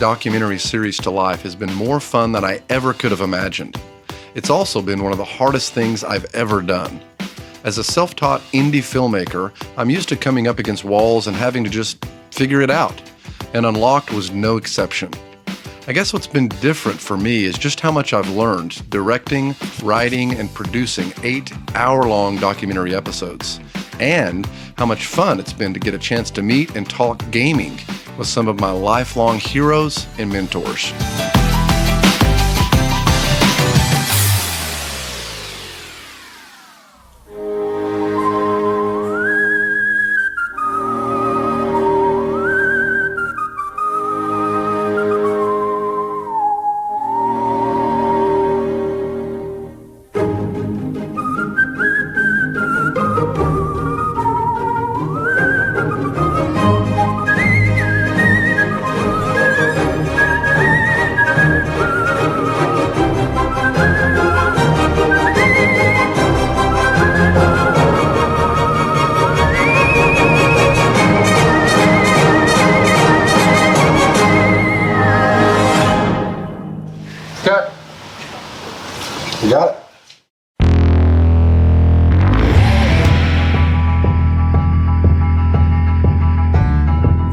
documentary series to life has been more fun than I ever could have imagined. It's also been one of the hardest things I've ever done. As a self-taught indie filmmaker, I'm used to coming up against walls and having to just figure it out. And Unlocked was no exception. I guess what's been different for me is just how much I've learned directing, writing, and producing 8-hour-long documentary episodes. And how much fun it's been to get a chance to meet and talk gaming with some of my lifelong heroes and mentors.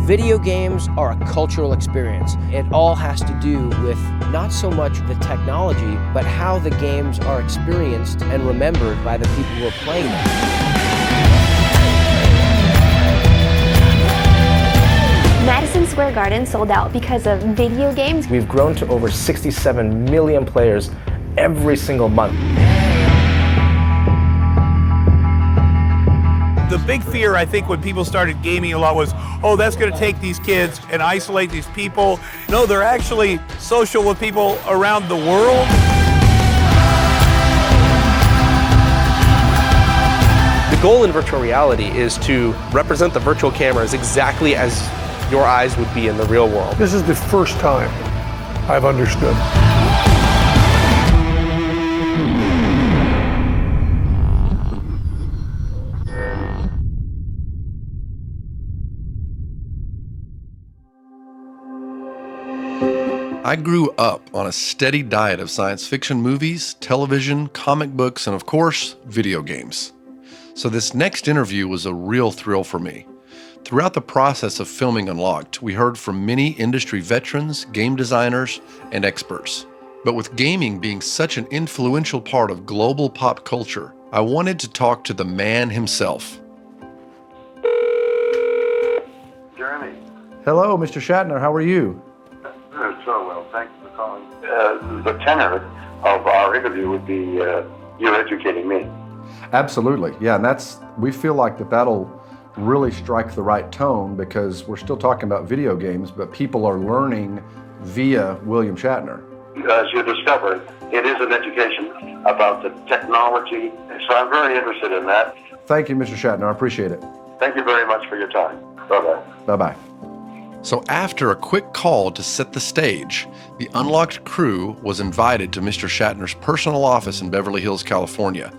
Video games are a cultural experience. It all has to do with not so much the technology, but how the games are experienced and remembered by the people who are playing them. Madison Square Garden sold out because of video games. We've grown to over 67 million players every single month. The big fear, I think, when people started gaming a lot was, oh, that's going to take these kids and isolate these people. No, they're actually social with people around the world. The goal in virtual reality is to represent the virtual cameras exactly as your eyes would be in the real world. This is the first time I've understood. I grew up on a steady diet of science fiction movies, television, comic books, and of course, video games. So this next interview was a real thrill for me. Throughout the process of filming Unlocked, we heard from many industry veterans, game designers, and experts. But with gaming being such an influential part of global pop culture, I wanted to talk to the man himself. Jeremy. Hello, Mr. Shatner. How are you? So well, thank you for calling. The tenor of our interview would be you educating me. Absolutely, yeah, and we feel like that'll really strike the right tone because we're still talking about video games, but people are learning via William Shatner. As you discovered, it is an education about the technology, so I'm very interested in that. Thank you, Mr. Shatner, I appreciate it. Thank you very much for your time. Bye-bye. Bye-bye. So after a quick call to set the stage, the Unlocked crew was invited to Mr. Shatner's personal office in Beverly Hills, California,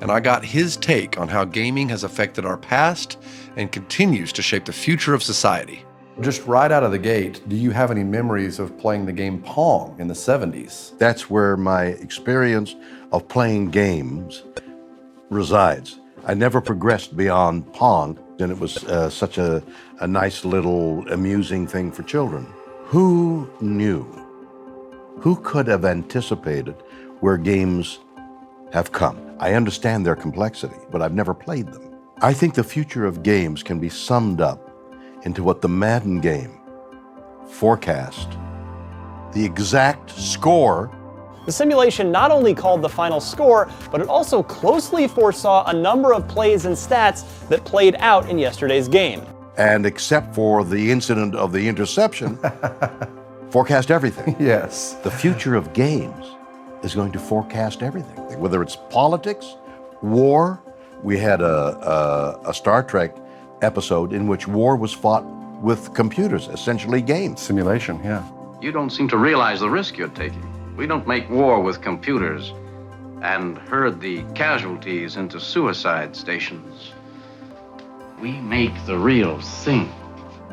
and I got his take on how gaming has affected our past and continues to shape the future of society. Just right out of the gate, do you have any memories of playing the game Pong in the 70s? That's where my experience of playing games resides. I never progressed beyond Pong, and it was such a nice little amusing thing for children. Who knew? Who could have anticipated where games have come? I understand their complexity, but I've never played them. I think the future of games can be summed up into what the Madden game forecast, the exact score. The simulation not only called the final score, but it also closely foresaw a number of plays and stats that played out in yesterday's game. And except for the incident of the interception, forecast everything. Yes. The future of games is going to forecast everything, whether it's politics, war. We had a Star Trek episode in which war was fought with computers, essentially games. Simulation, yeah. You don't seem to realize the risk you're taking. We don't make war with computers and herd the casualties into suicide stations. We make the real thing.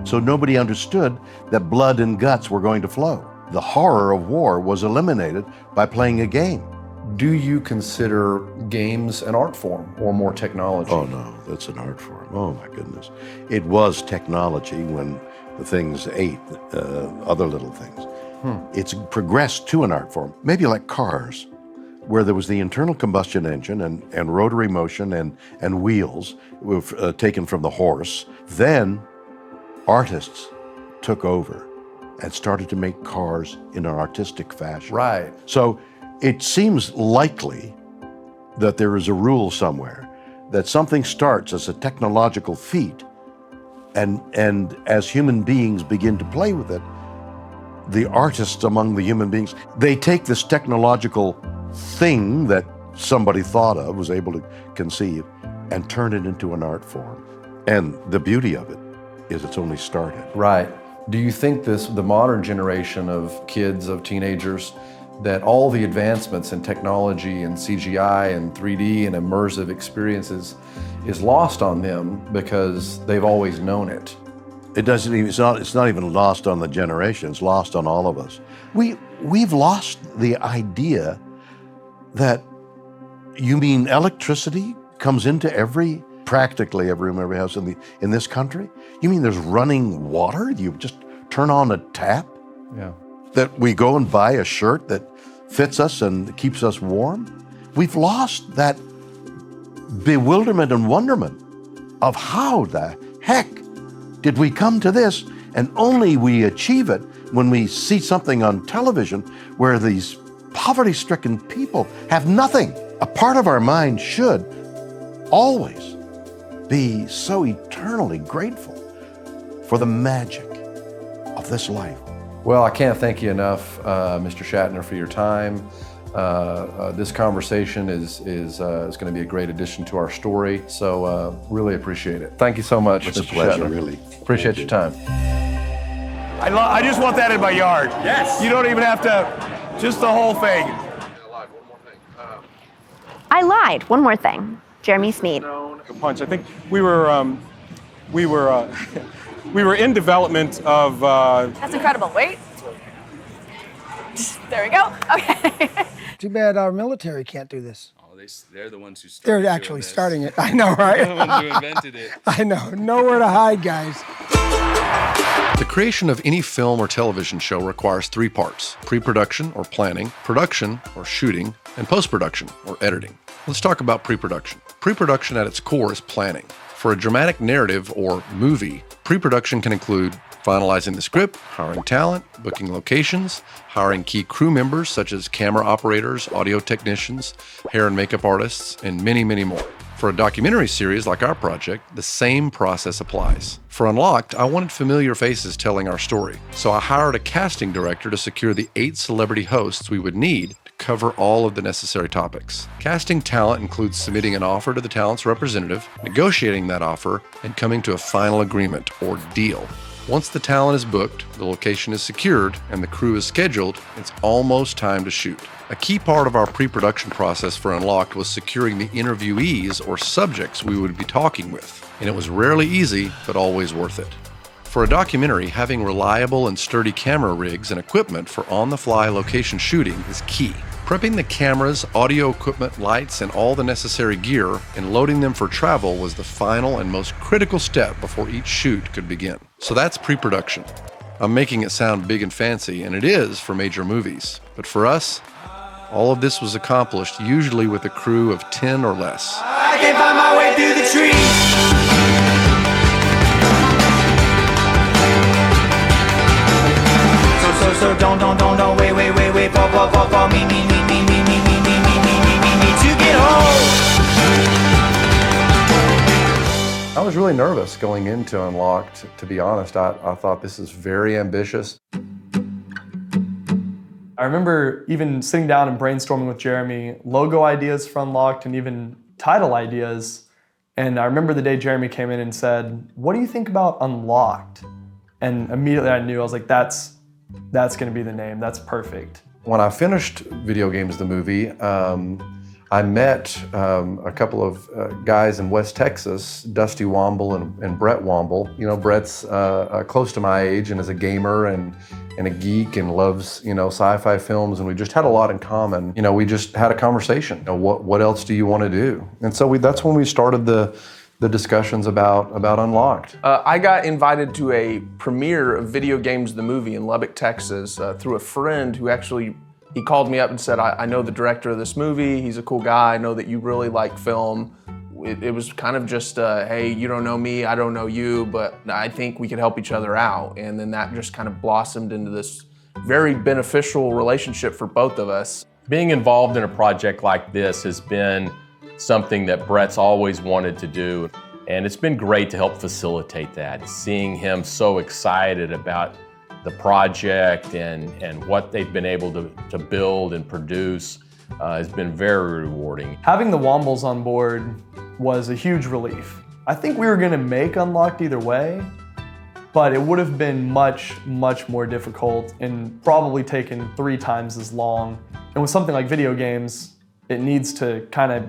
So nobody understood that blood and guts were going to flow. The horror of war was eliminated by playing a game. Do you consider games an art form or more technology? Oh no, that's an art form. Oh my goodness. It was technology when the things ate other little things. It's progressed to an art form, maybe like cars, where there was the internal combustion engine and rotary motion and wheels taken from the horse. Then artists took over and started to make cars in an artistic fashion. Right. So it seems likely that there is a rule somewhere that something starts as a technological feat, and as human beings begin to play with it, the artists among the human beings, they take this technological thing that somebody thought of, was able to conceive, and turn it into an art form. And the beauty of it is it's only started. Right. Do you think the modern generation of kids, of teenagers, that all the advancements in technology and CGI and 3D and immersive experiences is lost on them because they've always known it? It doesn't even, it's not even lost on the generation, it's lost on all of us. We've lost the idea that, you mean electricity comes into practically every room, every house in this country? You mean there's running water? You just turn on a tap? Yeah. That we go and buy a shirt that fits us and keeps us warm? We've lost that bewilderment and wonderment of how the heck did we come to this, and only we achieve it when we see something on television where these poverty-stricken people have nothing. A part of our mind should always be so eternally grateful for the magic of this life. Well, I can't thank you enough, Mr. Shatner, for your time. This conversation is going to be a great addition to our story, so really appreciate it. Thank you so much, It's Mr. a pleasure, Shatner. really. Appreciate your time. I just want that in my yard. Yes. You don't even have to, just the whole thing. I lied. One more thing. Jeremy Snead. Punch. I think we were in development of. That's incredible. Wait. There we go. Okay. Too bad our military can't do this. Oh, they're the ones who started. They're actually starting it. I know, right? They're the ones who invented it. I know. Nowhere to hide, guys. The creation of any film or television show requires 3 parts: pre-production or planning, production or shooting, and post-production or editing. Let's talk about pre-production. Pre-production at its core is planning. For a dramatic narrative or movie, pre-production can include finalizing the script, hiring talent, booking locations, hiring key crew members such as camera operators, audio technicians, hair and makeup artists, and many, many more. For a documentary series like our project, the same process applies. For Unlocked, I wanted familiar faces telling our story, so I hired a casting director to secure the 8 celebrity hosts we would need to cover all of the necessary topics. Casting talent includes submitting an offer to the talent's representative, negotiating that offer, and coming to a final agreement or deal. Once the talent is booked, the location is secured, and the crew is scheduled, it's almost time to shoot. A key part of our pre-production process for Unlocked was securing the interviewees or subjects we would be talking with, and it was rarely easy, but always worth it. For a documentary, having reliable and sturdy camera rigs and equipment for on-the-fly location shooting is key. Prepping the cameras, audio equipment, lights, and all the necessary gear, and loading them for travel was the final and most critical step before each shoot could begin. So that's pre-production. I'm making it sound big and fancy, and it is for major movies. But for us, all of this was accomplished usually with a crew of 10 or less. I can find my way through the trees. So don't wait, for me to get home. I was really nervous going into Unlocked, to be honest. I thought this is very ambitious. I remember even sitting down and brainstorming with Jeremy logo ideas for Unlocked and even title ideas. And I remember the day Jeremy came in and said, "What do you think about Unlocked?" And immediately I knew, I was like, that's going to be the name. That's perfect. When I finished Video Games the Movie, I met a couple of guys in West Texas, Dusty Womble and Brett Womble. You know, Brett's close to my age and is a gamer and a geek and loves, you know, sci-fi films, and we just had a lot in common. You know, we just had a conversation. You know, what else do you want to do? And so that's when we started the discussions about Unlocked. I got invited to a premiere of Video Games the Movie in Lubbock, Texas, through a friend who actually, he called me up and said, I know the director of this movie, he's a cool guy, I know that you really like film. It was kind of just, hey, you don't know me, I don't know you, but I think we could help each other out. And then that just kind of blossomed into this very beneficial relationship for both of us. Being involved in a project like this has been something that Brett's always wanted to do. And it's been great to help facilitate that. Seeing him so excited about the project and what they've been able to build and produce has been very rewarding. Having the Wombles on board was a huge relief. I think we were gonna make Unlocked either way, but it would have been much, much more difficult and probably taken 3 times as long. And with something like video games, it needs to kind of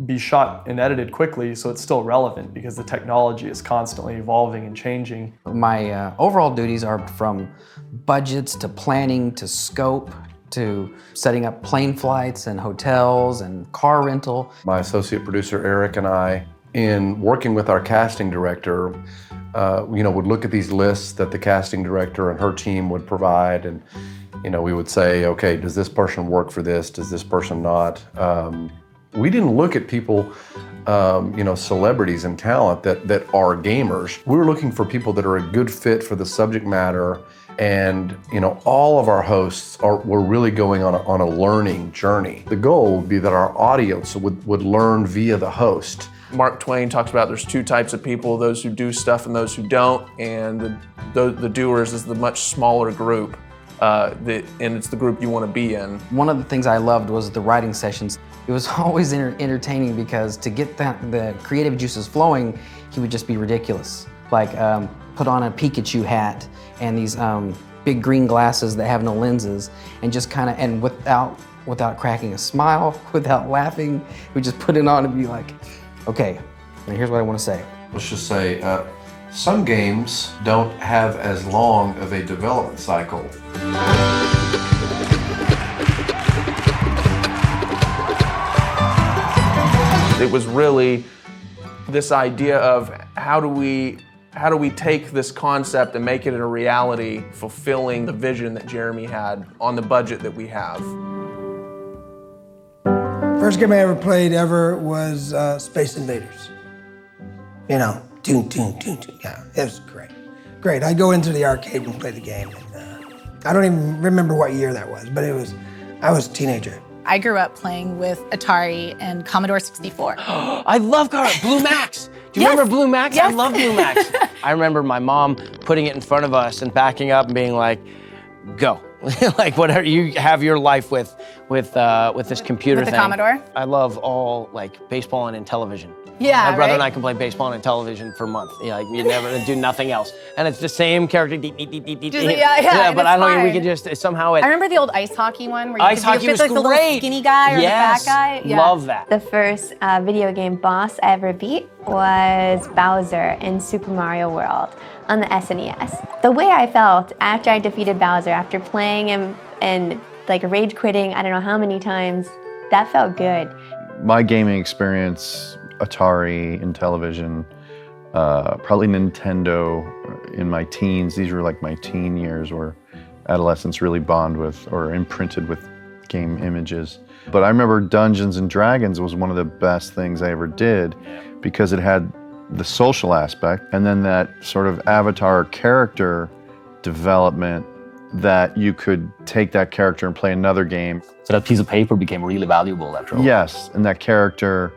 be shot and edited quickly so it's still relevant because the technology is constantly evolving and changing. My overall duties are from budgets to planning to scope to setting up plane flights and hotels and car rental. My associate producer Eric and I, in working with our casting director, you know, would look at these lists that the casting director and her team would provide, and you know, we would say, okay, does this person work for this? Does this person not? We didn't look at people, you know, celebrities and talent that are gamers. We were looking for people that are a good fit for the subject matter. And you know, all of our hosts were really going on a learning journey. The goal would be that our audience would learn via the host. Mark Twain talks about there's 2 types of people, those who do stuff and those who don't, and the doers is the much smaller group, and it's the group you want to be in. One of the things I loved was the writing sessions. It was always entertaining because to get the creative juices flowing, he would just be ridiculous. Like put on a Pikachu hat and these big green glasses that have no lenses, and just kind of, and without cracking a smile, without laughing, we just put it on and be like, okay, and here's what I want to say. Let's just say, some games don't have as long of a development cycle. It was really this idea of how do we take this concept and make it a reality, fulfilling the vision that Jeremy had on the budget that we have. First game I ever played was Space Invaders. You know, toon, yeah, it was great. Great, I go into the arcade and play the game. And, I don't even remember what year that was, but I was a teenager. I grew up playing with Atari and Commodore 64. I love Blue Max. Do you remember Blue Max? Yes. I love Blue Max. I remember my mom putting it in front of us and backing up and being like, go. Like whatever, you have your life with this computer with the thing. Commodore? I love all like baseball and television. Yeah, my brother right? and I can play baseball and television for a month. Yeah, like you never do nothing else, and it's the same character. Yeah, but and I it's don't know. We fun. could just somehow. I remember the old ice hockey one where you Ice could hockey be was like the little great. skinny guy or Yes, the fat guy. Yeah. love that. The first video game boss I ever beat was Bowser in Super Mario World on the SNES. The way I felt after I defeated Bowser, after playing him and like rage quitting I don't know how many times, that felt good. My gaming experience, Atari and television, probably Nintendo in my teens. These were like my teen years where adolescents really bond with or imprinted with game images. But I remember Dungeons and Dragons was one of the best things I ever did because it had the social aspect and then that sort of avatar character development that you could take that character and play another game. So that piece of paper became really valuable after all. Yes, and that character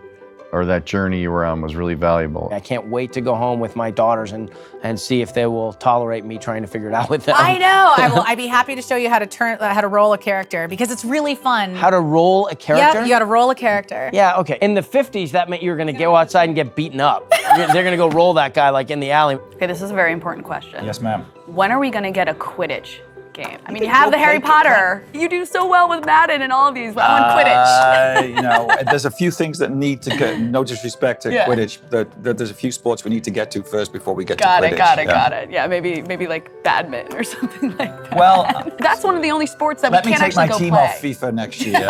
or that journey you were on was really valuable. I can't wait to go home with my daughters and see if they will tolerate me trying to figure it out with them. I know. I'd be happy to show you how to roll a character because it's really fun. How to roll a character? Yeah, you got to roll a character. Yeah, okay. In the 50s, that meant you were going to go outside and get beaten up. They're going to go roll that guy like in the alley. Okay, this is a very important question. Yes, ma'am. When are we going to get a Quidditch game? I mean, you have the Harry Potter. You do so well with Madden and all of these. I want Quidditch. You know, there's a few things that need to get, no disrespect to Quidditch, that there's a few sports we need to get to first before we get to Quidditch. Got it. Yeah, maybe like badminton or something like that. Well, that's one of the only sports that we can't actually go play. Let me take my team off FIFA next year.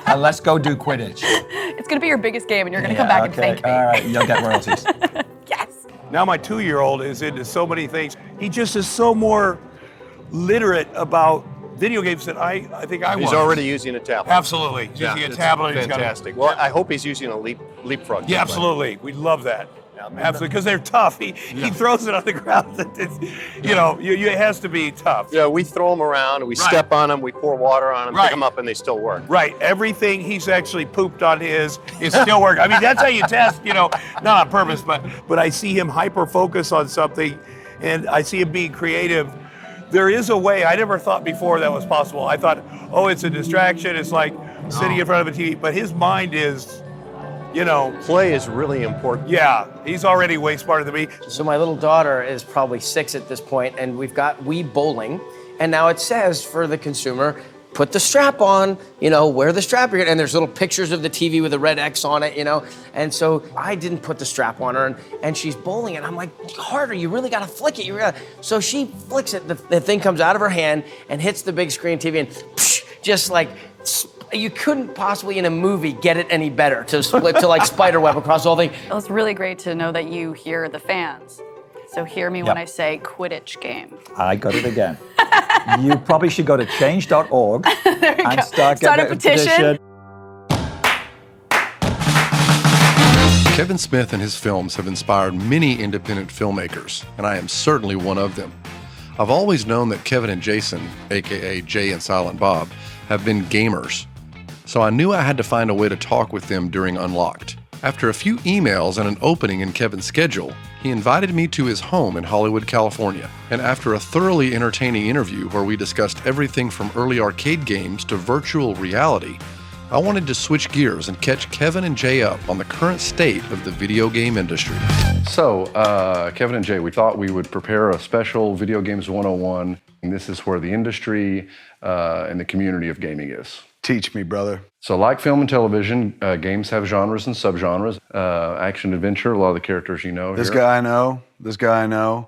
And let's go do Quidditch. It's gonna be your biggest game, and you're gonna come back and thank me. All right, you'll get royalties. Now my 2-year-old is into so many things. He just is so more literate about video games than I think I was. He's already using a tablet. Absolutely. He's using a tablet. Fantastic. Well, I hope he's using a leapfrog. Yeah, absolutely. We love that. Absolutely, because they're tough. He throws it on the ground. It has to be tough. Yeah, we throw them around, we step on them, we pour water on them, pick them up, and they still work. Right. Everything he's actually pooped on his is still working. I mean, that's how you test, not on purpose, but I see him hyper-focus on something, and I see him being creative. There is a way, I never thought before that was possible. I thought, it's a distraction. It's like sitting in front of a TV. But his mind is... play is really important. Yeah, he's already way smarter than me. So my little daughter is probably 6 at this point, and we've got Wii Bowling, and now it says for the consumer, put the strap on, wear the strap, and there's little pictures of the TV with a red X on it, and so I didn't put the strap on her, and she's bowling, and I'm like, harder, you really gotta flick it, So she flicks it, the thing comes out of her hand and hits the big screen TV, and psh, just like, you couldn't possibly in a movie get it any better to like spiderweb across the whole thing. Well, it's really great to know that you hear the fans. So hear me when I say Quidditch game. I got it again. You probably should go to change.org and start a petition. Kevin Smith and his films have inspired many independent filmmakers, and I am certainly one of them. I've always known that Kevin and Jason, aka Jay and Silent Bob, have been gamers. So I knew I had to find a way to talk with them during Unlocked. After a few emails and an opening in Kevin's schedule, he invited me to his home in Hollywood, California. And after a thoroughly entertaining interview where we discussed everything from early arcade games to virtual reality, I wanted to switch gears and catch Kevin and Jay up on the current state of the video game industry. So, Kevin and Jay, we thought we would prepare a special Video Games 101. And this is where the industry and the community of gaming is. Teach me, brother. So like film and television, games have genres and subgenres. Action, adventure, a lot of the characters you know This here. guy I know. This guy I know.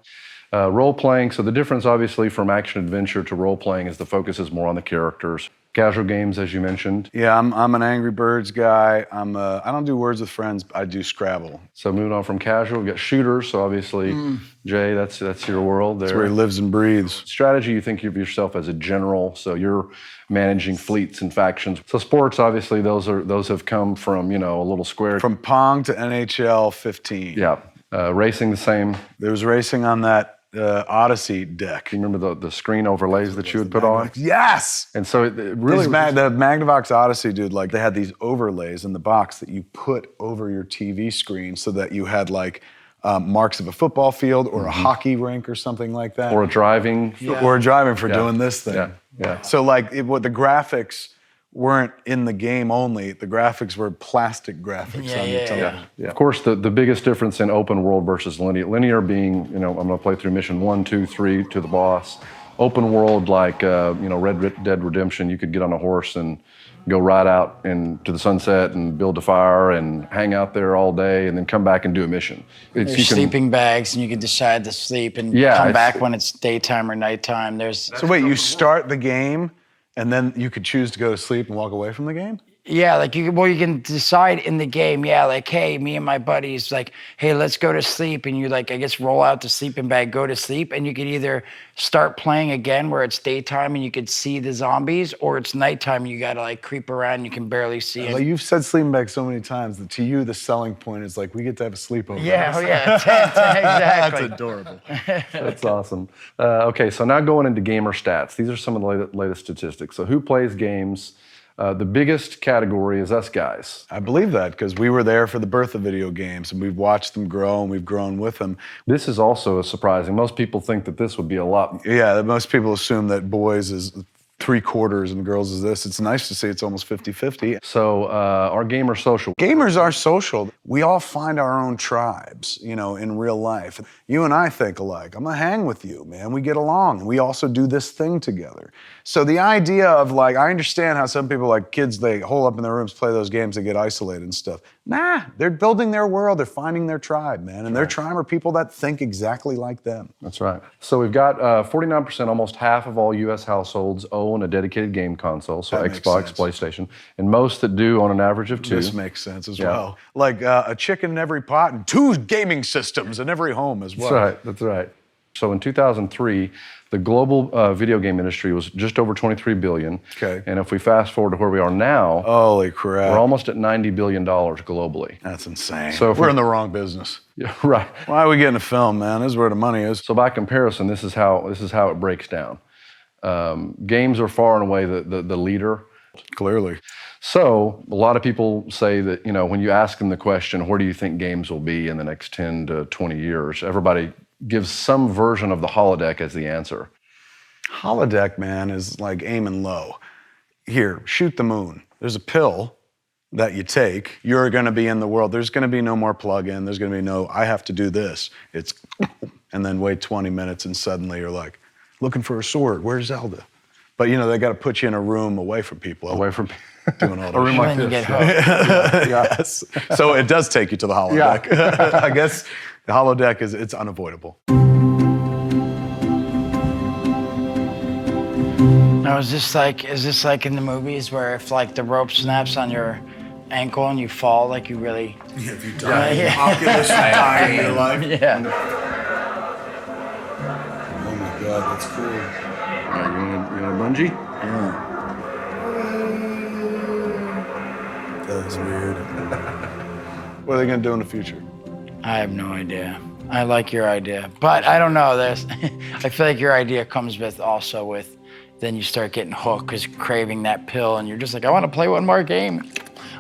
Role-playing, so the difference obviously from action adventure to role-playing is the focus is more on the characters. Casual games, as you mentioned. Yeah, I'm an Angry Birds guy. I don't do Words with Friends, I do Scrabble. So moving on from casual, we've got shooters, so obviously, Jay, that's your world there. That's where he lives and breathes. Strategy, you think of yourself as a general, so you're managing fleets and factions. So sports, obviously, those have come from, a little square. From Pong to NHL 15. Yeah, racing the same. There was racing on that Odyssey deck. You remember the screen overlays that you would put on? Yes! And so it really... the Magnavox Odyssey, dude, like they had these overlays in the box that you put over your TV screen so that you had like marks of a football field or a hockey rink or something like that. Or a driving. Or a driving for doing this thing. Yeah. So like what the graphics weren't in the game only, the graphics were plastic graphics on the television. Yeah. Of course, the biggest difference in open world versus linear. Linear being, I'm going to play through mission 1, 2, 3 to the boss. Open world like, Red Dead Redemption, you could get on a horse and go right out into the sunset and build a fire and hang out there all day and then come back and do a mission. There's sleeping bags and you can decide to sleep and come back when it's daytime or nighttime. So wait, you start the game and then you could choose to go to sleep and walk away from the game? Yeah, like you can decide in the game, like, hey, me and my buddies, like, hey, let's go to sleep. And you like, I guess, roll out the sleeping bag, go to sleep. And you could either start playing again where it's daytime and you could see the zombies, or it's nighttime and you gotta like creep around and you can barely see it. Like you've said sleeping bag so many times that to you, the selling point is like, we get to have a sleepover. Yeah, exactly. That's adorable. That's awesome. Okay, so now going into gamer stats. These are some of the latest statistics. So who plays games? The biggest category is us guys. I believe that because we were there for the birth of video games and we've watched them grow and we've grown with them. This is also surprising. Most people think that this would be a lot. Yeah, most people assume that boys is 3/4 and the girls is this. It's nice to see it's almost 50-50. So our gamers social. Gamers are social. We all find our own tribes, you know, in real life. You and I think alike. I'm gonna hang with you, man. We get along. We also do this thing together. So the idea of like, I understand how some people like kids, they hole up in their rooms, play those games, they get isolated and stuff. Nah, they're building their world. They're finding their tribe, man. And their tribe are people that think exactly like them. That's right. So we've got 49%, almost half of all U.S. households own a dedicated game console, so That makes Xbox, sense. PlayStation, and most that do on an average of 2. This makes sense as well. Like a chicken in every pot and 2 gaming systems in every home as well. That's right, that's right. So in 2003, the global video game industry was just over $23 billion. Okay. And if we fast forward to where we are now, holy crap, we're almost at $90 billion globally. That's insane. So if we're in the wrong business. Yeah, right. Why are we getting a film, man? This is where the money is. So by comparison, this is how it breaks down. Games are far and away the leader. Clearly. So a lot of people say that, you know, when you ask them the question, where do you think games will be in the next 10 to 20 years? Everybody gives some version of the holodeck as the answer. Holodeck, man, is like aiming low. Here, shoot the moon. There's a pill that you take. You're going to be in the world. There's going to be no more plug-in. There's going to be no, I have to do this. It's, and then wait 20 minutes and suddenly you're like, looking for a sword. Where's Zelda? But you know, they got to put you in a room away from people. Away from doing all a room like this. Yes. So it does take you to the holodeck. Yeah. I guess the holodeck it's unavoidable. Now, is this like in the movies where if like the rope snaps on your ankle and you fall, like you really? Yeah, if you die, Oculus, you die in your life. Yeah. Oh my God, that's cool. All right, you want a bungee? Yeah. That is weird. What are they gonna do in the future? I have no idea. I like your idea, but I don't know this. I feel like your idea comes with then you start getting hooked because craving that pill and you're just like, I want to play one more game.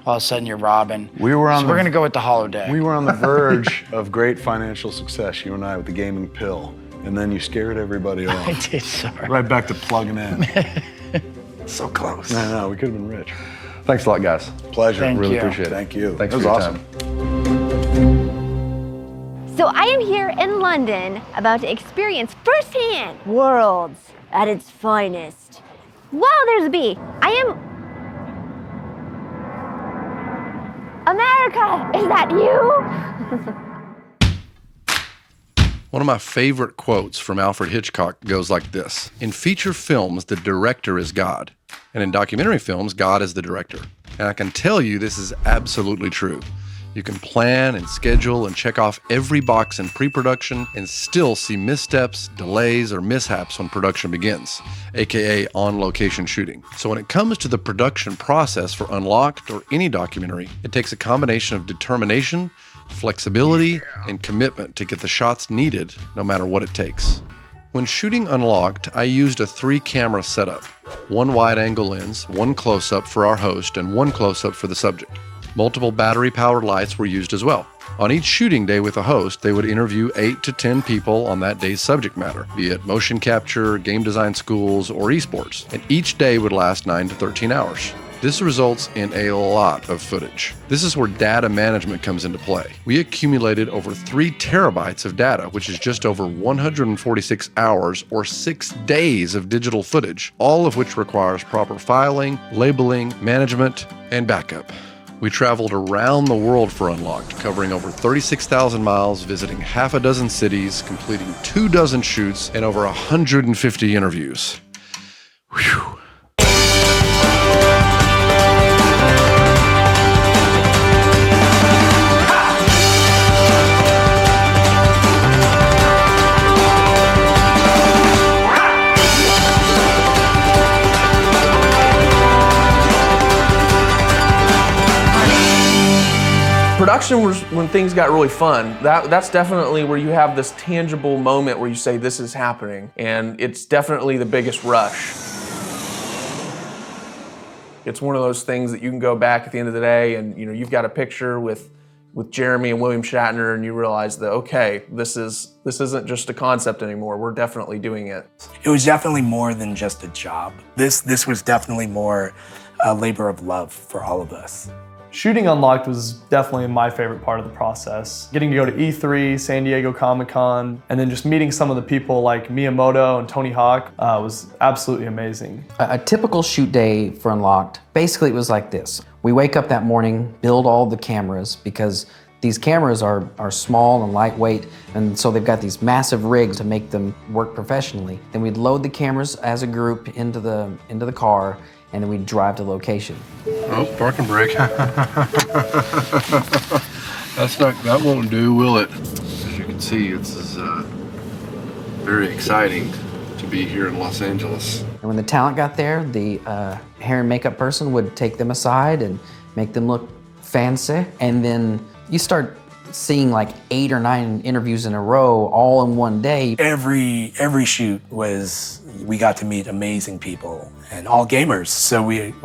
All of a sudden you're robbing. We're gonna go with the holodeck. We were on the verge of great financial success, you and I, with the gaming pill. And then you scared everybody off. I did, sorry. Right back to plugging in. So close. I know, we could have been rich. Thanks a lot, guys. Pleasure. Really appreciate it. Thank you. Thanks That for was your awesome. time. So I am here in London about to experience firsthand worlds at its finest. Wow, there's a bee. I am... America, is that you? One of my favorite quotes from Alfred Hitchcock goes like this. In feature films, the director is God. And in documentary films, God is the director. And I can tell you this is absolutely true. You can plan and schedule and check off every box in pre-production and still see missteps, delays, or mishaps when production begins, aka on-location shooting. So when it comes to the production process for Unlocked or any documentary, it takes a combination of determination, flexibility, and commitment to get the shots needed no matter what it takes. When shooting Unlocked, I used a 3-camera setup. 1 wide-angle lens, 1 close-up for our host, and 1 close-up for the subject. Multiple battery-powered lights were used as well. On each shooting day with a host, they would interview 8 to 10 people on that day's subject matter, be it motion capture, game design schools, or esports, and each day would last 9 to 13 hours. This results in a lot of footage. This is where data management comes into play. We accumulated over 3 terabytes of data, which is just over 146 hours or 6 days of digital footage, all of which requires proper filing, labeling, management, and backup. We traveled around the world for Unlocked, covering over 36,000 miles, visiting half a dozen cities, completing 24 shoots, and over 150 interviews. Whew. Production was when things got really fun. That's definitely where you have this tangible moment where you say, this is happening. And it's definitely the biggest rush. It's one of those things that you can go back at the end of the day and you've got a picture with with Jeremy and William Shatner, and you realize that, okay, this isn't just a concept anymore. We're definitely doing it. It was definitely more than just a job. This was definitely more a labor of love for all of us. Shooting Unlocked was definitely my favorite part of the process. Getting to go to E3, San Diego Comic-Con, and then just meeting some of the people like Miyamoto and Tony Hawk was absolutely amazing. A typical shoot day for Unlocked, basically it was like this. We wake up that morning, build all the cameras, because these cameras are small and lightweight, and so they've got these massive rigs to make them work professionally. Then we'd load the cameras as a group into the car, and then we'd drive to location. Oh, parking brake. That won't do, will it? As you can see, it's very exciting to be here in Los Angeles. And when the talent got there, the hair and makeup person would take them aside and make them look fancy. And then you start seeing like 8 or 9 interviews in a row all in one day. Every shoot we got to meet amazing people and all gamers. So we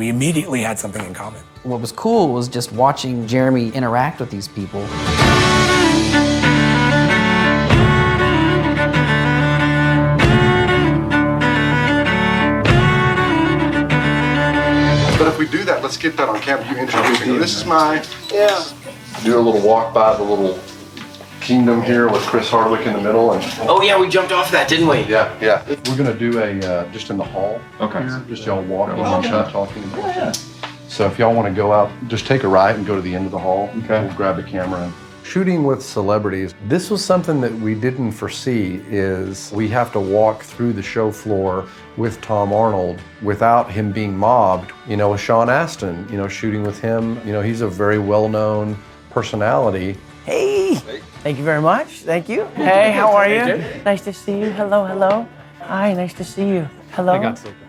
immediately had something in common. What was cool was just watching Jeremy interact with these people. But if we do that, let's get that on camera. You introduce me. This is my do a little walk by the little kingdom here with Chris Hardwick in the middle. And oh yeah, we jumped off that, didn't we? Yeah. We're gonna do a just in the hall. Okay. Here, just y'all walking and not talking. So if y'all want to go out, just take a right and go to the end of the hall. Okay. We'll grab the camera. Shooting with celebrities, this was something that we didn't foresee, is we have to walk through the show floor with Tom Arnold without him being mobbed. You know, with Sean Astin, shooting with him, he's a very well-known personality. Hey. Thank you very much. Thank you. Hey, how are you? Nice to see you. Hello, hello. Hi, nice to see you. Hello.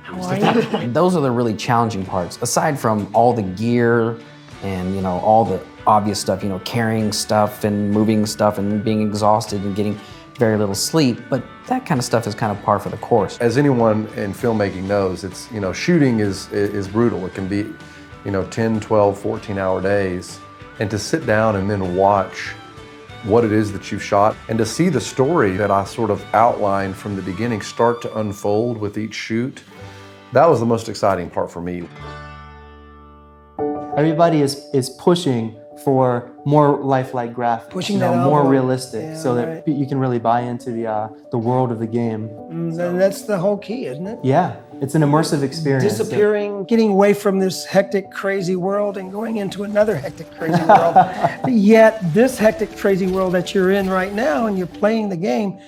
How are you? Those are the really challenging parts. Aside from all the gear and all the obvious stuff, carrying stuff and moving stuff and being exhausted and getting very little sleep, but that kind of stuff is kind of par for the course. As anyone in filmmaking knows, it's shooting is brutal. It can be 10, 12, 14-hour days, and to sit down and then watch what it is that you've shot, and to see the story that I sort of outlined from the beginning start to unfold with each shoot, that was the most exciting part for me. Everybody is pushing for more lifelike graphics, pushing that more envelope. Realistic, so that you can really buy into the world of the game. And that's the whole key, isn't it? Yeah, it's an immersive experience. Disappearing, getting away from this hectic, crazy world and going into another hectic, crazy world. Yet this hectic, crazy world that you're in right now and you're playing the game,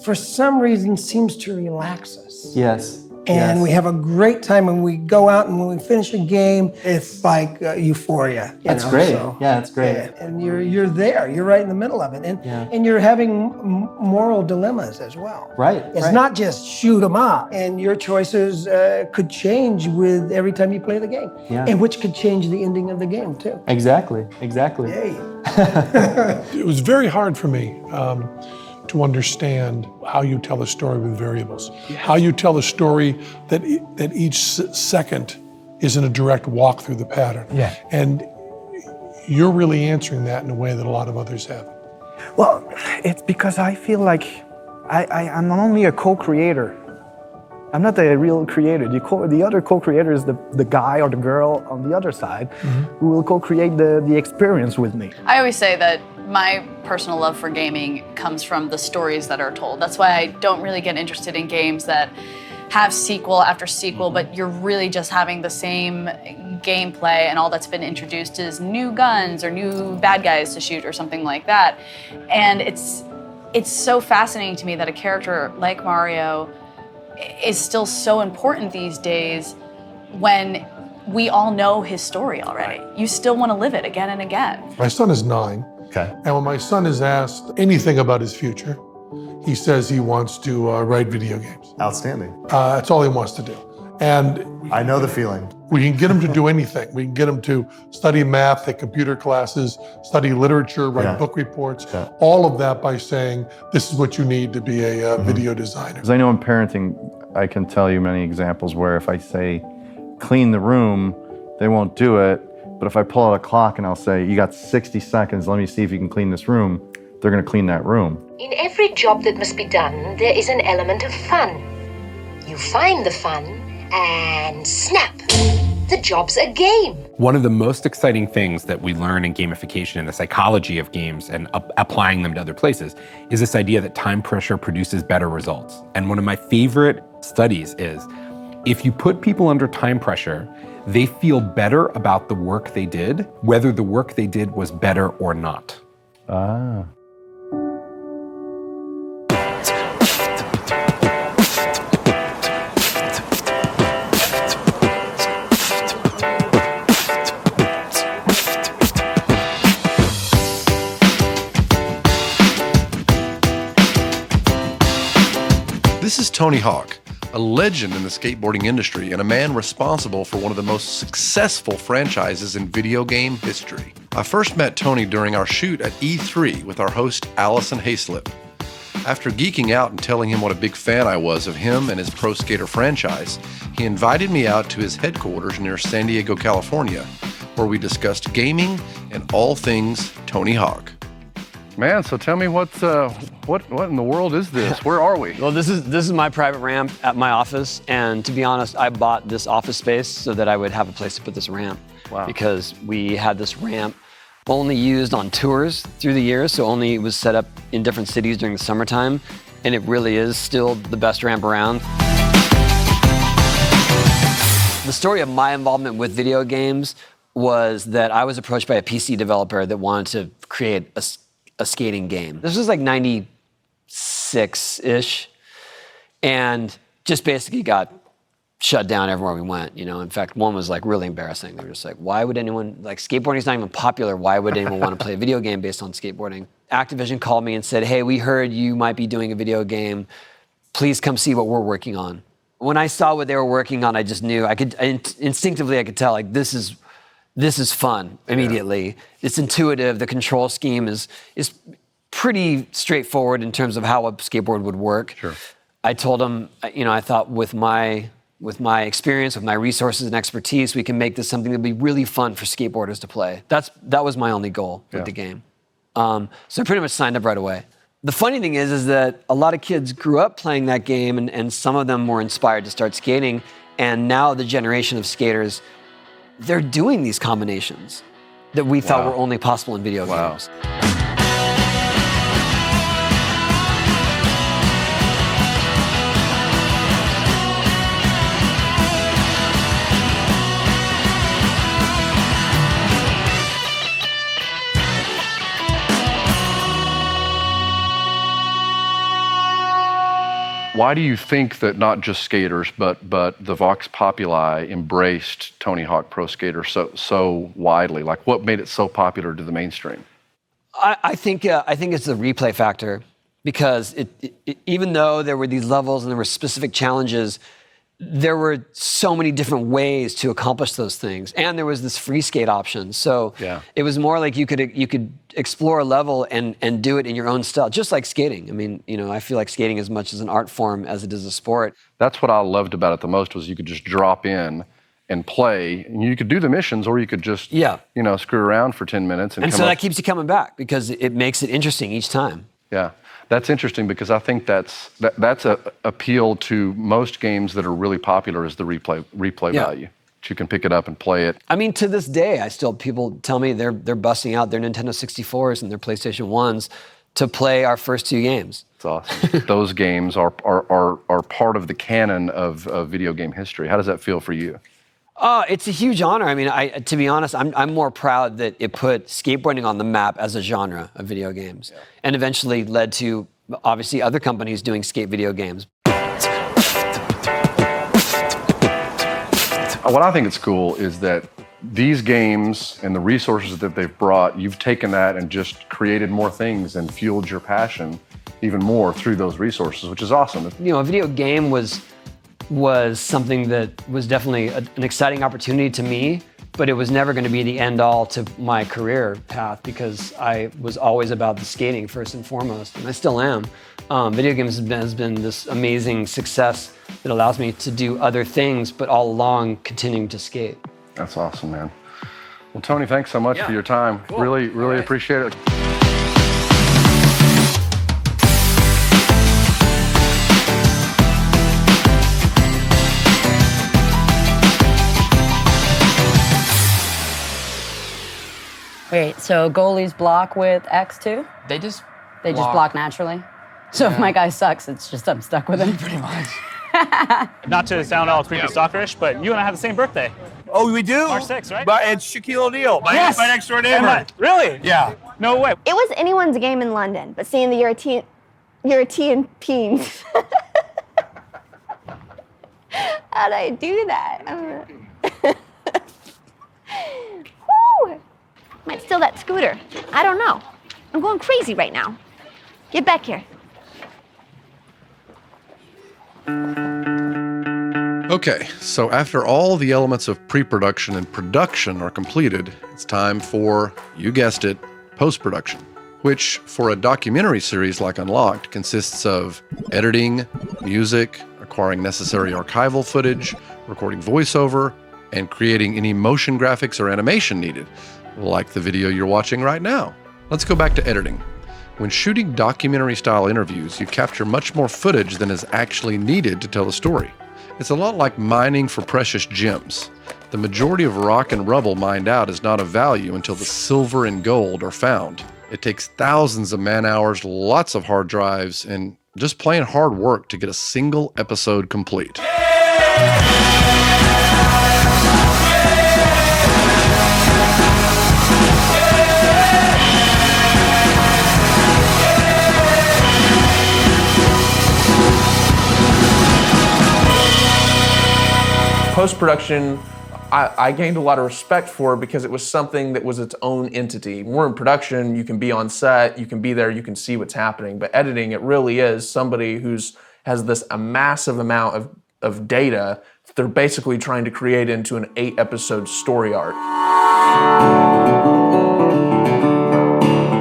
for some reason seems to relax us. Yes. And we have a great time when we go out, and when we finish a game, it's like euphoria. That's great. So, yeah, that's great. And you're there. You're right in the middle of it, and you're having moral dilemmas as well. Right. It's not just shoot 'em up, and your choices could change with every time you play the game, and which could change the ending of the game too. Exactly. Yay. It was very hard for me to understand how you tell a story with variables. How you tell a story that each second isn't a direct walk through the pattern. Yeah. And you're really answering that in a way that a lot of others haven't. Well, it's because I feel like I'm only a co-creator. I'm not the real creator. The other co-creator is the guy or the girl on the other side who will co-create the experience with me. I always say that my personal love for gaming comes from the stories that are told. That's why I don't really get interested in games that have sequel after sequel, but you're really just having the same gameplay and all that's been introduced is new guns or new bad guys to shoot or something like that. And it's so fascinating to me that a character like Mario is still so important these days when we all know his story already. You still want to live it again and again. My son is 9. Okay. And when my son is asked anything about his future, he says he wants to write video games. Outstanding. That's all he wants to do. And I know the feeling. We can get him to do anything. We can get him to study math, take computer classes, study literature, write book reports, all of that by saying, this is what you need to be a video designer. Because I know in parenting, I can tell you many examples where if I say, clean the room, they won't do it. But if I pull out a clock and I'll say, you got 60 seconds, let me see if you can clean this room, they're gonna clean that room. In every job that must be done, there is an element of fun. You find the fun and snap, the job's a game. One of the most exciting things that we learn in gamification and the psychology of games and applying them to other places is this idea that time pressure produces better results. And one of my favorite studies is if you put people under time pressure, they feel better about the work they did, whether the work they did was better or not. Ah. This is Tony Hawk, a legend in the skateboarding industry and a man responsible for one of the most successful franchises in video game history. I first met Tony during our shoot at E3 with our host Allison Hayslip. After geeking out and telling him what a big fan I was of him and his Pro Skater franchise, he invited me out to his headquarters near San Diego, California, where we discussed gaming and all things Tony Hawk. Man, so tell me what in the world is this? Where are we? Well, this is my private ramp at my office, and to be honest, I bought this office space so that I would have a place to put this ramp. Wow. Because we had this ramp only used on tours through the years, so only it was set up in different cities during the summertime, and it really is still the best ramp around. The story of my involvement with video games was that I was approached by a PC developer that wanted to create a skating game. This was like 96-ish, and just basically got shut down everywhere we went, you know. In fact, one was like really embarrassing. They were just like, why would anyone, like skateboarding's not even popular, why would anyone want to play a video game based on skateboarding? Activision called me and said, hey, we heard you might be doing a video game. Please come see what we're working on. When I saw what they were working on, I just knew, instinctively I could tell, like, this is fun immediately. Yeah. It's intuitive. The control scheme is pretty straightforward in terms of how a skateboard would work. Sure. I told him, you know, I thought with my experience, with my resources and expertise, we can make this something that'd be really fun for skateboarders to play. That was my only goal with the game. So I pretty much signed up right away. The funny thing is that a lot of kids grew up playing that game, and some of them were inspired to start skating, and now the generation of skaters, they're doing these combinations that we thought were only possible in video games. Why do you think that not just skaters, but the Vox Populi embraced Tony Hawk Pro Skater so widely? Like, what made it so popular to the mainstream? I think it's the replay factor, because even though there were these levels and there were specific challenges, there were so many different ways to accomplish those things, and there was this free skate option. So it was more like you could explore a level and do it in your own style, just like skating. I mean, you know, I feel like skating as much as an art form as it is a sport. That's what I loved about it the most, was you could just drop in and play, and you could do the missions, or you could just you know, screw around for 10 minutes and so that keeps you coming back, because it makes it interesting each time. Yeah. That's interesting, because I think that's a appeal to most games that are really popular, is the replay value. You can pick it up and play it. I mean, to this day, people tell me they're busting out their Nintendo 64s and their PlayStation 1s to play our first two games. It's awesome. Those games are part of the canon of video game history. How does that feel for you? It's a huge honor. I mean, to be honest, I'm more proud that it put skateboarding on the map as a genre of video games, and eventually led to, obviously, other companies doing skate video games. What I think is cool is that these games and the resources that they've brought, you've taken that and just created more things and fueled your passion even more through those resources, which is awesome. You know, a video game was something that was definitely an exciting opportunity to me, but it was never going to be the end all to my career path, because I was always about the skating first and foremost, and I still am. Video games has been this amazing success that allows me to do other things, but all along continuing to skate. That's awesome, man. Well, Tony, thanks so much for your time. Cool. Really appreciate it. Wait, so goalies block with X too? They just block naturally? So if my guy sucks, it's just I'm stuck with him? Pretty much. Not to sound all creepy stalkerish, but you and I have the same birthday. Oh, we do? March 6th, right? But it's Shaquille O'Neal, my next door neighbor. Really? Yeah. No way. It was anyone's game in London, but seeing the European teams. How'd I do that? Woo! Might steal that scooter. I don't know. I'm going crazy right now. Get back here. Okay, so after all the elements of pre-production and production are completed, it's time for, you guessed it, post-production, which for a documentary series like Unlocked consists of editing, music, acquiring necessary archival footage, recording voiceover, and creating any motion graphics or animation needed, like the video you're watching right now. Let's go back to editing. When shooting documentary-style interviews, you capture much more footage than is actually needed to tell a story. It's a lot like mining for precious gems. The majority of rock and rubble mined out is not of value until the silver and gold are found. It takes thousands of man-hours, lots of hard drives, and just plain hard work to get a single episode complete. Post-production, I gained a lot of respect for because it was something that was its own entity. When we're in production, you can be on set, you can be there, you can see what's happening. But editing, it really is somebody has this a massive amount of data that they're basically trying to create into an 8-episode story arc.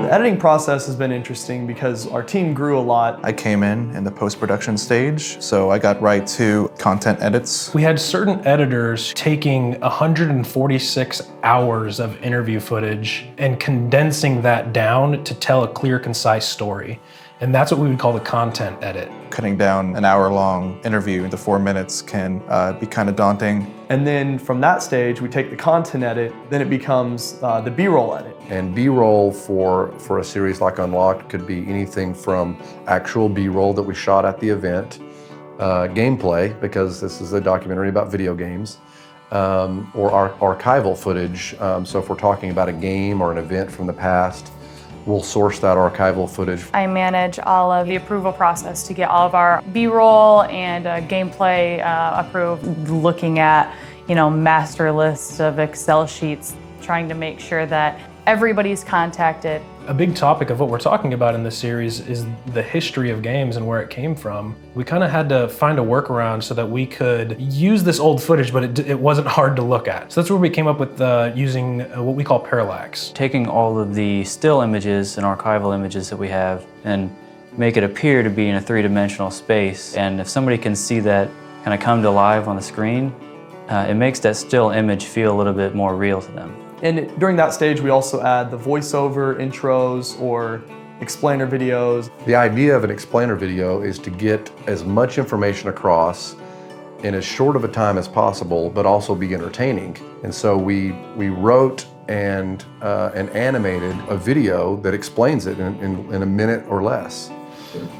The editing process has been interesting because our team grew a lot. I came in the post-production stage, so I got right to content edits. We had certain editors taking 146 hours of interview footage and condensing that down to tell a clear, concise story. And that's what we would call the content edit. Cutting down an hour-long interview into 4 minutes can be kind of daunting. And then from that stage, we take the content edit, then it becomes the B-roll edit. And B-roll for a series like Unlocked could be anything from actual B-roll that we shot at the event, gameplay, because this is a documentary about video games, or archival footage. So if we're talking about a game or an event from the past, we'll source that archival footage. I manage all of the approval process to get all of our B-roll and gameplay approved, looking at, master lists of Excel sheets, trying to make sure that everybody's contacted. A big topic of what we're talking about in this series is the history of games and where it came from. We kind of had to find a workaround so that we could use this old footage, but it wasn't hard to look at. So that's where we came up with using what we call parallax. Taking all of the still images and archival images that we have and make it appear to be in a three-dimensional space. And if somebody can see that kind of come to life on the screen, it makes that still image feel a little bit more real to them. And during that stage, we also add the voiceover intros or explainer videos. The idea of an explainer video is to get as much information across in as short of a time as possible, but also be entertaining. And so we wrote and animated a video that explains it in a minute or less.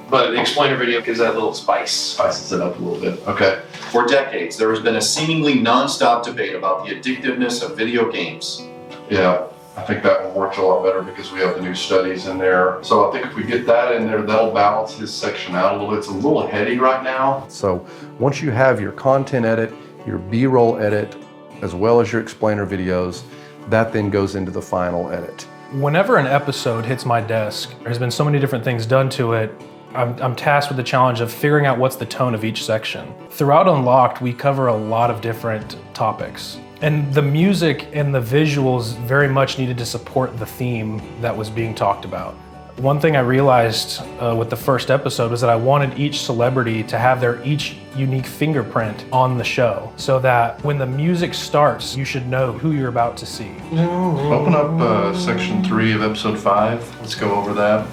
But the explainer video gives that little spices it up a little bit. Okay. For decades, there has been a seemingly non-stop debate about the addictiveness of video games. Yeah, I think that one works a lot better because we have the new studies in there. So I think if we get that in there, that'll balance his section out a little bit. It's a little heady right now. So once you have your content edit, your B-roll edit, as well as your explainer videos, that then goes into the final edit. Whenever an episode hits my desk, there's been so many different things done to it. I'm tasked with the challenge of figuring out what's the tone of each section. Throughout Unlocked, we cover a lot of different topics. And the music and the visuals very much needed to support the theme that was being talked about. One thing I realized with the first episode was that I wanted each celebrity to have their each unique fingerprint on the show, so that when the music starts, you should know who you're about to see. Open up section 3 of episode 5. Let's go over that.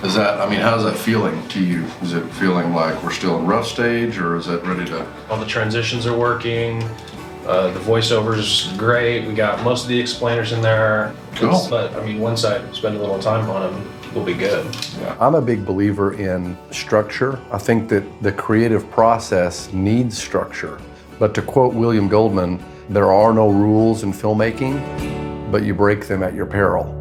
Is that, I mean, how's that feeling to you? Is it feeling like we're still in rough stage, or is it ready to? All the transitions are working. The voiceover's great. We got most of the explainers in there. Cool. But I mean, once I spend a little time on them, we'll be good. Yeah. I'm a big believer in structure. I think that the creative process needs structure. But to quote William Goldman, there are no rules in filmmaking, but you break them at your peril.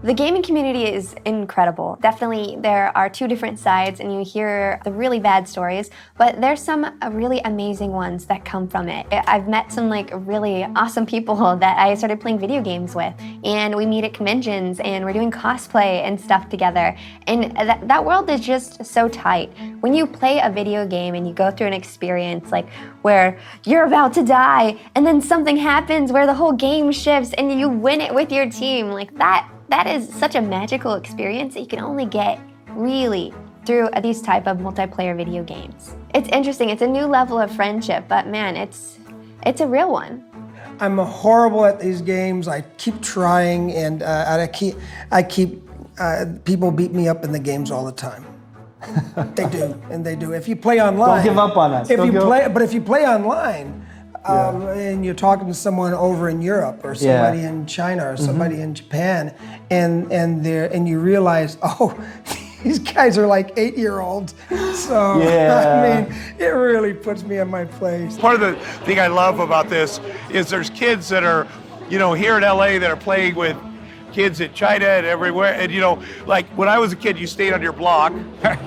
The gaming community is incredible. Definitely there are two different sides, and you hear the really bad stories, but there's some really amazing ones that come from it. I've met some like really awesome people that I started playing video games with, and we meet at conventions and we're doing cosplay and stuff together. And that world is just so tight. When you play a video game and you go through an experience like where you're about to die and then something happens where the whole game shifts and you win it with your team, like that is such a magical experience that you can only get really through these type of multiplayer video games. It's interesting, it's a new level of friendship, but man, it's a real one. I'm horrible at these games. I keep trying, and I keep people beat me up in the games all the time. They do. If you play online, Don't give up on us. If you play online, and you're talking to someone over in Europe or somebody in China or somebody in Japan, and you realize, oh, these guys are like 8-year-olds. So I mean, it really puts me in my place. Part of the thing I love about this is there's kids that are, here in LA that are playing with kids in China and everywhere. And like when I was a kid, you stayed on your block.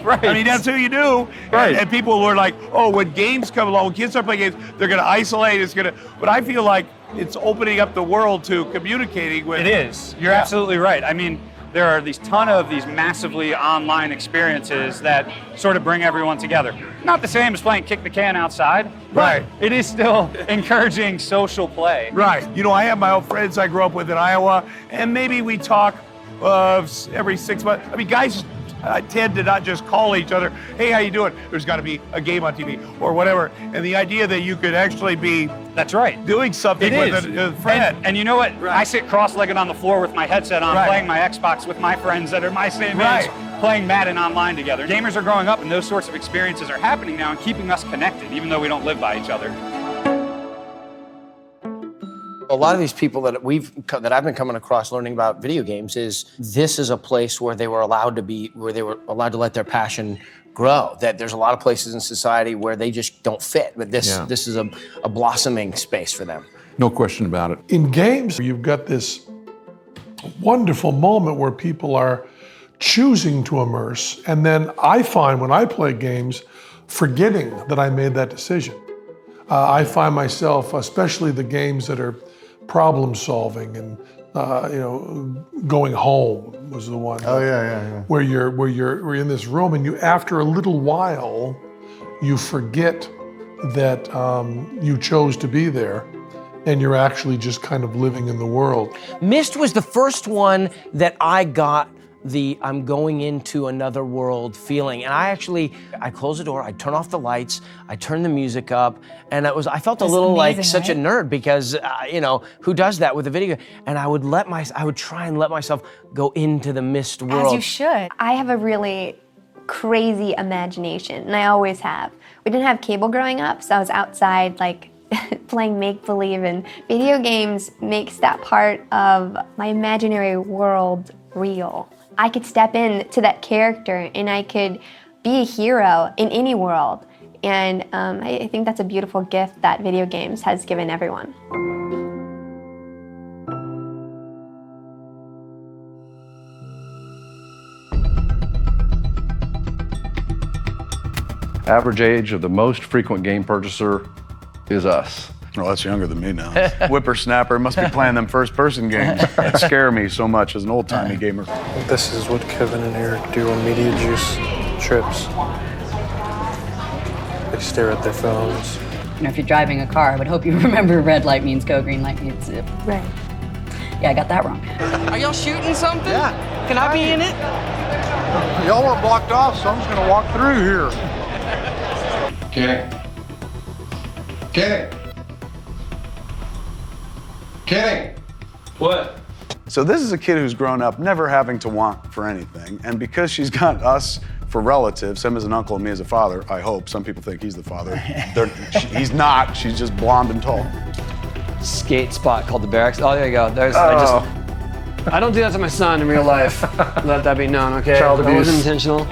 Right. I mean, that's who you do. Right. And people were like, oh, when games come along, when kids start playing games, they're going to isolate. But I feel like it's opening up the world to communicating with. It is. You're absolutely right. I mean, there are these ton of these massively online experiences that sort of bring everyone together. Not the same as playing kick the can outside, but it is still encouraging social play. Right. I have my old friends I grew up with in Iowa, and maybe we talk every 6 months. I mean, guys tend to not just call each other, hey, how you doing? There's got to be a game on TV or whatever. And the idea that you could actually be doing something with a friend. And you know what? I sit cross-legged on the floor with my headset on, playing my Xbox with my friends that are my same age, playing Madden online together. Gamers are growing up, and those sorts of experiences are happening now and keeping us connected, even though we don't live by each other. A lot of these people that I've been coming across learning about video games this is a place where they were allowed to let their passion grow. That there's a lot of places in society where they just don't fit, but this is a blossoming space for them. No question about it. In games, you've got this wonderful moment where people are choosing to immerse, and then I find when I play games, forgetting that I made that decision. I find myself, especially the games that are problem solving and going home was the one. Oh yeah. Where you're in this room, and after a little while, you forget that you chose to be there, and you're actually just kind of living in the world. Myst was the first one that I got I'm going into another world feeling. And I close the door, I turn off the lights, I turn the music up, and I felt a little amazing, like such a nerd because, who does that with a video game? And I would try and let myself go into the Myst world. As you should. I have a really crazy imagination, and I always have. We didn't have cable growing up, so I was outside playing make-believe, and video games makes that part of my imaginary world real. I could step into that character and I could be a hero in any world. And I think that's a beautiful gift that video games has given everyone. Average age of the most frequent game purchaser is us. Well, that's younger than me now. Whippersnapper must be playing them first-person games that scare me so much as an old-timey gamer. This is what Kevin and Eric do on Media Juice trips. They stare at their phones. If you're driving a car, I would hope you remember red light means go, green light means zip. Right. Yeah, I got that wrong. Are y'all shooting something? Yeah. Can I be in it? Y'all are blocked off, so I'm just gonna walk through here. Kenny. Kenny. Kenny. What? So this is a kid who's grown up never having to want for anything, and because she's got us for relatives, him as an uncle and me as a father, I hope. Some people think he's the father. He's not, she's just blonde and tall. Skate spot called the Barracks. Oh, there you go. I don't do that to my son in real life. Let that be known, okay? Child That abuse. wasn't intentional.